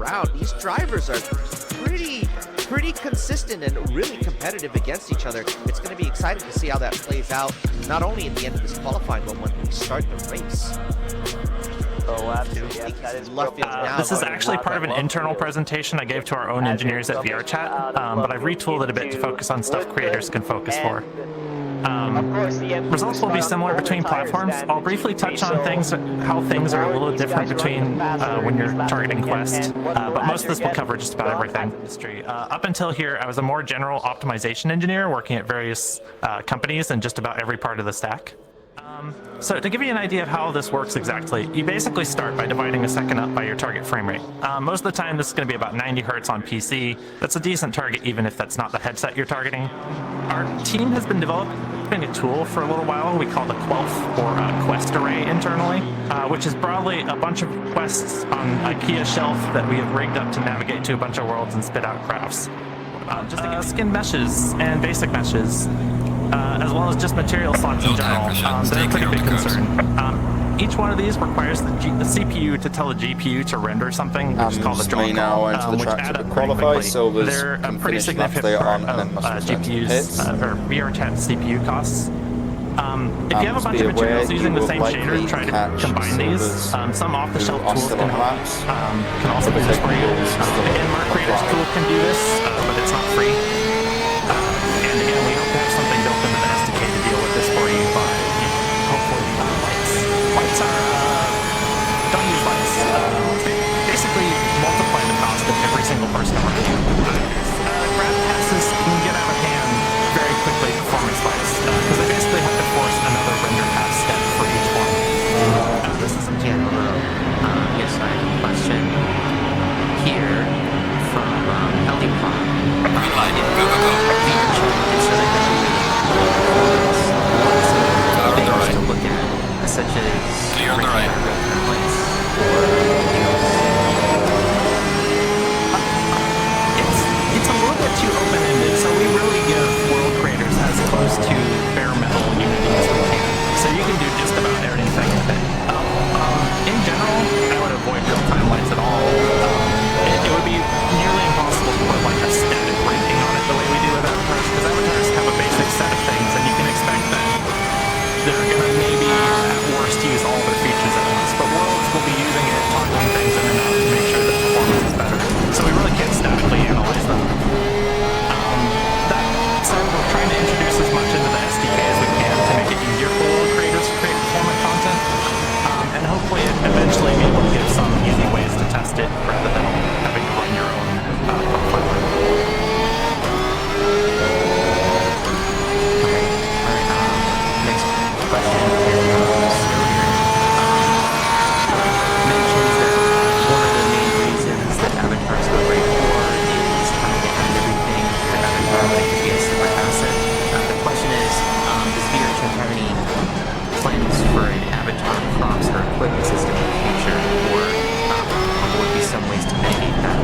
around, these drivers are pretty consistent and really competitive against each other. It's going to be exciting to see how that plays out, not only at the end of this qualifying, but when we start the race. Oh, absolutely. Yeah, this is actually part of an internal presentation I gave to our own engineers at VRChat, but I've retooled it a bit to focus on stuff creators can focus for. Results will be similar between platforms. I'll briefly touch on how things are a little different between when you're targeting Quest, but most of this will cover just about everything. Up until here, I was a more general optimization engineer working at various companies and just about every part of the stack. So to give you an idea of how this works exactly, you basically start by dividing a second up by your target frame rate. Most of the time this is going to be about 90 Hertz on PC. That's a decent target even if that's not the headset you're targeting. Our team has been developing a tool for a little while we call the Quelf, or Quest Array internally, which is broadly a bunch of quests on IKEA shelf that we have rigged up to navigate to a bunch of worlds and spit out crafts. Just skin meshes and basic meshes, as well as just material slots in general. They're a pretty big concern. Each one of these requires the CPU to tell the GPU to render something, which is called the draw call, which add up pretty quickly. They're a pretty significant part of GPU's or VRChat CPU costs. If you have a bunch of materials using the same shader, try to combine these. Some off-the-shelf tools can help. Can also do this for you. Again, Mark Creator's tool can do this, but it's not free. And again, we hope to have something built into the SDK to deal with this for you by, hopefully, lights. Lights are, don't use lights. Basically, multiply the cost of every single person around you. Grab passes can get out of hand very quickly performance-wise, because they basically have to force another render pass step for each one. This is hello. Yes, I have a question here from Helipop. Green light, go, go, go. Things to look at, such as clear on the right. It's a little bit too open-ended, so we really give world creators as close to bare metal Unity as we can. So you can do just about anything with it. In general, I would avoid real-time lights at all. It would be nearly impossible to put like a static ranking on it the way we do with avatars, because avatars have a basic set of things, and you can expect that they're going to maybe at worst use all their features at once, but worlds will be using it, toggling things in and out to make sure that performance is better. So we really can't statically analyze them. That said, we're trying to introduce as much into the SDK as we can to make it easier for world creators to create performant content, and hopefully eventually be able to give some easy ways to test it rather than having to run your own profiler. Next question mentions that one of the main reasons that avatars are great for is trying to add everything to the avatar when it could be a separate asset. The question is, does VRChat have any plans for an avatar props or equipment system in the future, or will it be some ways to mitigate that?